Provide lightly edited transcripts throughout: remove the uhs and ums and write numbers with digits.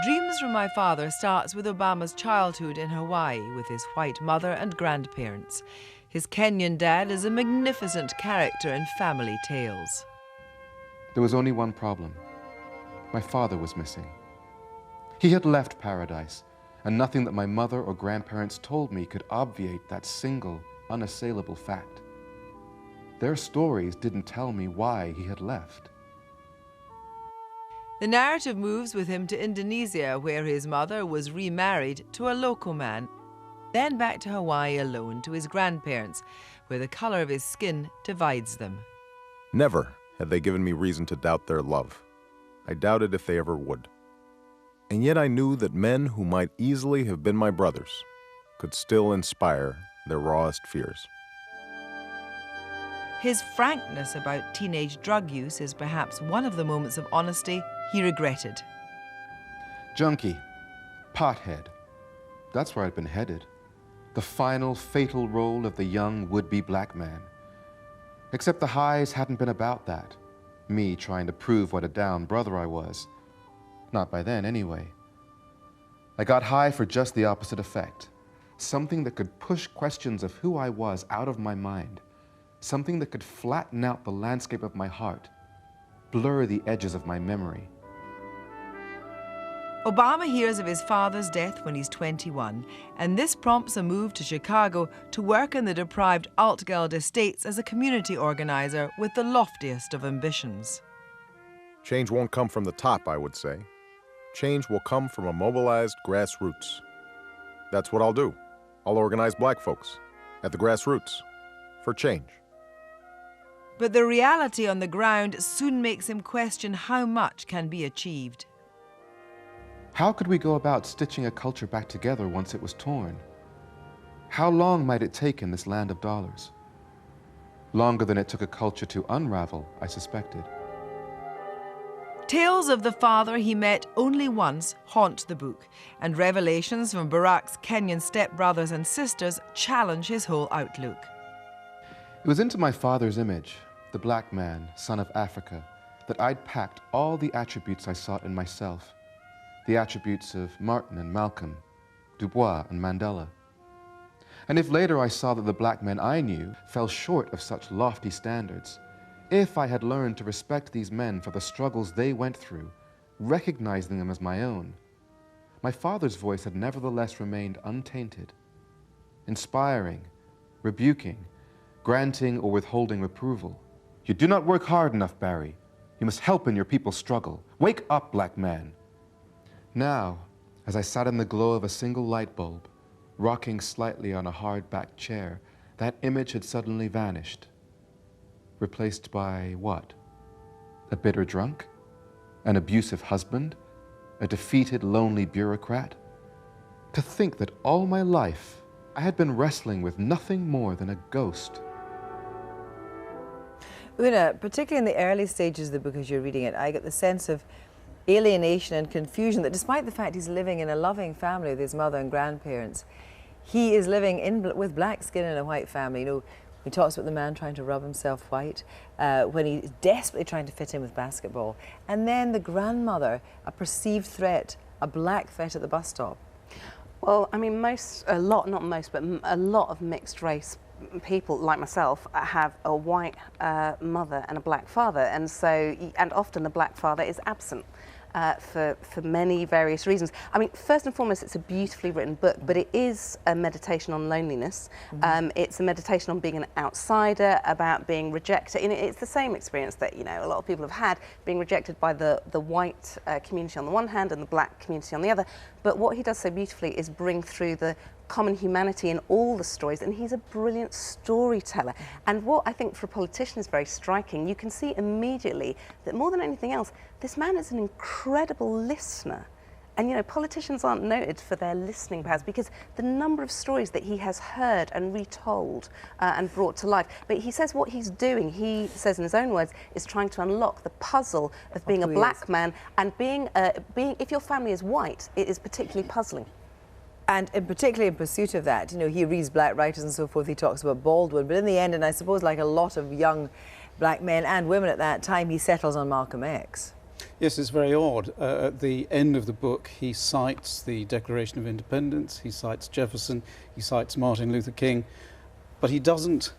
Dreams from My Father starts with Obama's childhood in Hawaii with his white mother and grandparents. His Kenyan dad is a magnificent character in family tales. There was only one problem. My father was missing. He had left paradise, and nothing that my mother or grandparents told me could obviate that single, unassailable fact. Their stories didn't tell me why he had left. The narrative moves with him to Indonesia, where his mother was remarried to a local man, then back to Hawaii alone to his grandparents, where the color of his skin divides them. Never had they given me reason to doubt their love. I doubted if they ever would. And yet I knew that men who might easily have been my brothers could still inspire their rawest fears. His frankness about teenage drug use is perhaps one of the moments of honesty he regretted. Junkie, pothead, that's where I'd been headed. The final fatal role of the young would-be black man. Except the highs hadn't been about that. Me trying to prove what a down brother I was. Not by then, anyway. I got high for just the opposite effect. Something that could push questions of who I was out of my mind. Something that could flatten out the landscape of my heart, blur the edges of my memory. Obama hears of his father's death when he's 21, and this prompts a move to Chicago to work in the deprived Altgeld estates as a community organizer with the loftiest of ambitions. Change won't come from the top, I would say. Change will come from a mobilized grassroots. That's what I'll do. I'll organize black folks at the grassroots for change. But the reality on the ground soon makes him question how much can be achieved. How could we go about stitching a culture back together once it was torn? How long might it take in this land of dollars? Longer than it took a culture to unravel, I suspected. Tales of the father he met only once haunt the book, and revelations from Barack's Kenyan stepbrothers and sisters challenge his whole outlook. It was into my father's image, the black man, son of Africa, that I'd packed all the attributes I sought in myself. The attributes of Martin and Malcolm, Du Bois and Mandela. And if later I saw that the black men I knew fell short of such lofty standards, if I had learned to respect these men for the struggles they went through, recognizing them as my own, my father's voice had nevertheless remained untainted, inspiring, rebuking, granting or withholding approval. You do not work hard enough, Barry. You must help in your people's struggle. Wake up, black man. Now, as I sat in the glow of a single light bulb, rocking slightly on a hard-backed chair, that image had suddenly vanished. Replaced by what? A bitter drunk? An abusive husband? A defeated, lonely bureaucrat? To think that all my life I had been wrestling with nothing more than a ghost. Una, particularly in the early stages of the book as you're reading it, I get the sense of alienation and confusion that despite the fact he's living in a loving family with his mother and grandparents, he is living with black skin in a white family. You know, he talks about the man trying to rub himself white when he's desperately trying to fit in with basketball. And then the grandmother, a perceived threat, a black threat at the bus stop. Well, I mean, a lot of mixed race people like myself have a white mother and a black father, and often the black father is absent for many various reasons. I mean, first and foremost, it's a beautifully written book, but it is a meditation on loneliness. It's a meditation on being an outsider, about being rejected. And it's the same experience that, you know, a lot of people have had, being rejected by the white community on the one hand and the black community on the other. But what he does so beautifully is bring through the common humanity in all the stories, and he's a brilliant storyteller. And what I think for a politician is very striking, you can see immediately that more than anything else, this man is an incredible listener. And you know, politicians aren't noted for their listening powers because the number of stories that he has heard and retold and brought to life. But he says what he's doing, he says in his own words, is trying to unlock the puzzle of being a black man, and being if your family is white, it is particularly puzzling. And particularly in pursuit of that, you know, he reads black writers and so forth, he talks about Baldwin, but in the end, and I suppose like a lot of young black men and women at that time, he settles on Malcolm X. Yes, it's very odd. At the end of the book, he cites the Declaration of Independence, he cites Jefferson, he cites Martin Luther King, but he doesn't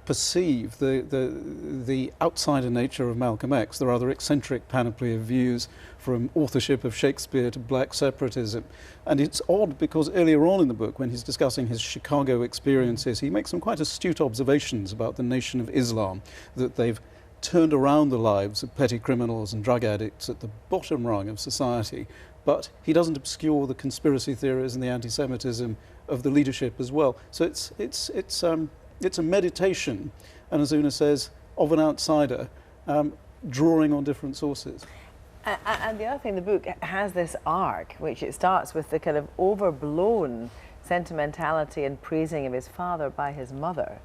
perceive the outsider nature of Malcolm X, the rather eccentric panoply of views from authorship of Shakespeare to black separatism. And it's odd because earlier on in the book, when he's discussing his Chicago experiences, he makes some quite astute observations about the Nation of Islam, that they've turned around the lives of petty criminals and drug addicts at the bottom rung of society. But he doesn't obscure the conspiracy theories and the anti-Semitism of the leadership as well. So it's a meditation, and as Una says, of an outsider, drawing on different sources. And the other thing, the book has this arc, which it starts with the kind of overblown sentimentality and praising of his father by his mother,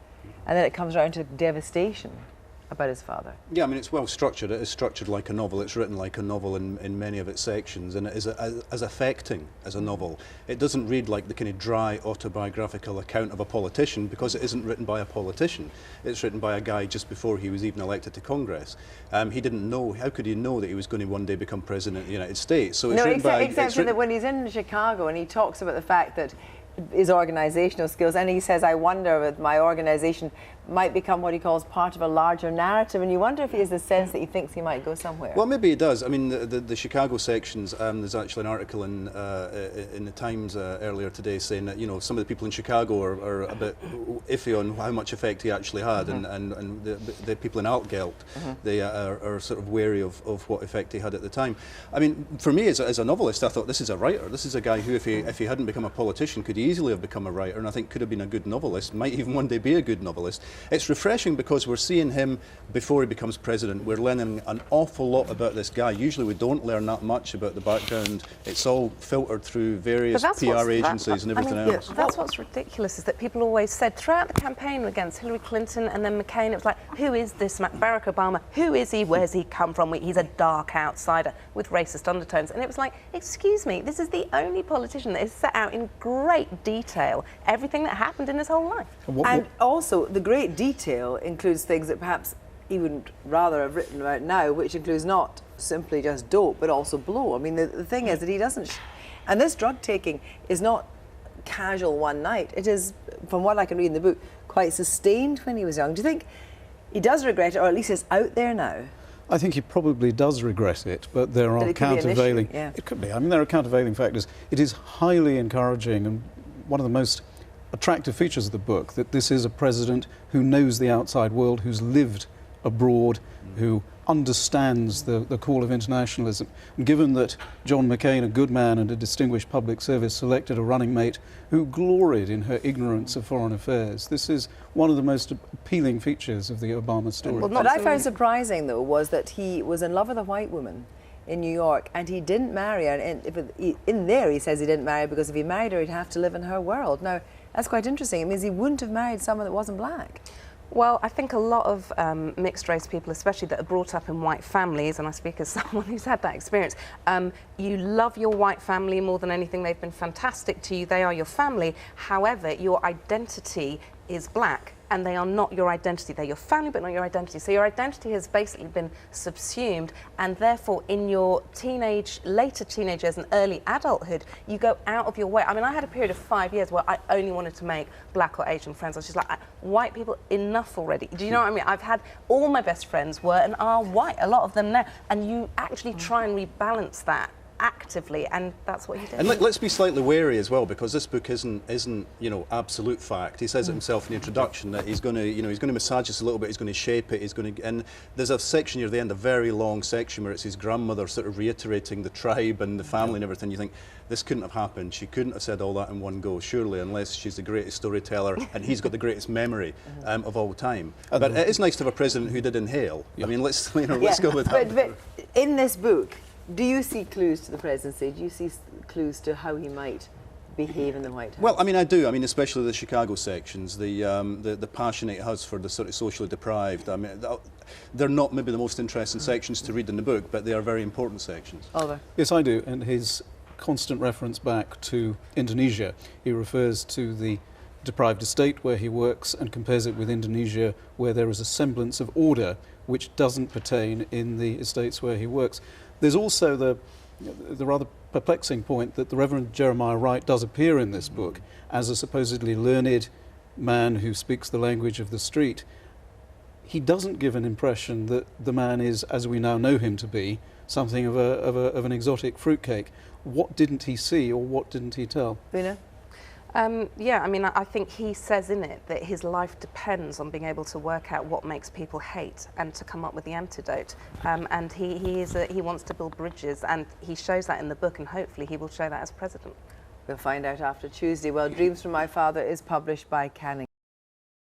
and then it comes around to devastation about his father. Yeah, I mean, it's well structured. It is structured like a novel. It's written like a novel in many of its sections, and it is as affecting as a novel. It doesn't read like the kind of dry autobiographical account of a politician, because it isn't written by a politician. It's written by a guy just before he was even elected to Congress. He didn't know, how could he know that he was going to one day become president of the United States? So it's except that when he's in Chicago and he talks about the fact that his organisational skills, and he says, I wonder if my organisation might become what he calls part of a larger narrative, and you wonder if he has the sense that he thinks he might go somewhere. Well, maybe he does. I mean, the Chicago sections, there's actually an article in the Times earlier today saying that, you know, some of the people in Chicago are a bit iffy on how much effect he actually had, and the people in Altgeld, they are sort of wary of what effect he had at the time. I mean, for me as a novelist, I thought this is a writer. This is a guy who, if he hadn't become a politician, could easily have become a writer, and I think could have been a good novelist, might even one day be a good novelist. It's refreshing because we're seeing him before he becomes president. We're learning an awful lot about this guy. Usually we don't learn that much about the background. It's all filtered through various PR agencies and everything else. That's what's ridiculous, is that people always said throughout the campaign against Hillary Clinton and then McCain, it was like, who is this Barack Obama? Who is he? Where's he come from? He's a dark outsider with racist undertones. And it was like, excuse me, this is the only politician that has set out in great detail everything that happened in his whole life. And also, the great detail includes things that perhaps he would rather have written about now, which includes not simply just dope, but also blow. I mean, the thing is that he doesn't... And this drug taking is not casual one night. It is, from what I can read in the book, quite sustained when he was young. Do you think he does regret it, or at least it's out there now? I think he probably does regret it, but there are countervailing... It could be. I mean, there are countervailing factors. It is highly encouraging, and one of the most attractive features of the book, that this is a president who knows the outside world, who's lived abroad, who understands the call of internationalism. And given that John McCain, a good man and a distinguished public service, selected a running mate who gloried in her ignorance of foreign affairs, this is one of the most appealing features of the Obama story. Well, what I found surprising, though, was that he was in love with a white woman in New York, and he didn't marry her. And in there he says he didn't marry her because if he married her, he'd have to live in her world. Now, that's quite interesting. It means he wouldn't have married someone that wasn't black. Well, I think a lot of mixed race people, especially that are brought up in white families, and I speak as someone who's had that experience, you love your white family more than anything. They've been fantastic to you. They are your family. However, your identity is black, and they are not your identity. They're your family, but not your identity. So your identity has basically been subsumed, and therefore in your later teenage years and early adulthood, you go out of your way. I mean, I had a period of 5 years where I only wanted to make black or Asian friends. I was just like, white people, enough already. Do you know what I mean? I've had, all my best friends were and are white, a lot of them now, and you actually try and rebalance that actively, and that's what he did. And let's be slightly wary as well, because this book isn't you know, absolute fact. He says it himself in the introduction that he's going to, you know, he's going to massage this a little bit, he's going to shape it, he's going to, and there's a section near the end, a very long section where it's his grandmother sort of reiterating the tribe and the family and everything. You think, this couldn't have happened. She couldn't have said all that in one go, surely, unless she's the greatest storyteller and he's got the greatest memory of all time. But it is nice to have a president who did inhale. I mean, let's go with that. But in this book, do you see clues to the presidency? Do you see clues to how he might behave in the White House? Well, I mean, I do. I mean, especially the Chicago sections, the passion it has for the sort of socially deprived. I mean, they're not maybe the most interesting sections to read in the book, but they are very important sections. Oliver? Yes, I do. And his constant reference back to Indonesia, he refers to the deprived estate where he works and compares it with Indonesia, where there is a semblance of order, which doesn't pertain in the estates where he works. There's also the rather perplexing point that the Reverend Jeremiah Wright does appear in this book as a supposedly learned man who speaks the language of the street. He doesn't give an impression that the man is, as we now know him to be, something of an exotic fruitcake. What didn't he see, or what didn't he tell? Una? Yeah, I mean, I think he says in it that his life depends on being able to work out what makes people hate and to come up with the antidote. And he wants to build bridges, and he shows that in the book, and hopefully he will show that as president. We'll find out after Tuesday. Well, Dreams from My Father is published by Canning.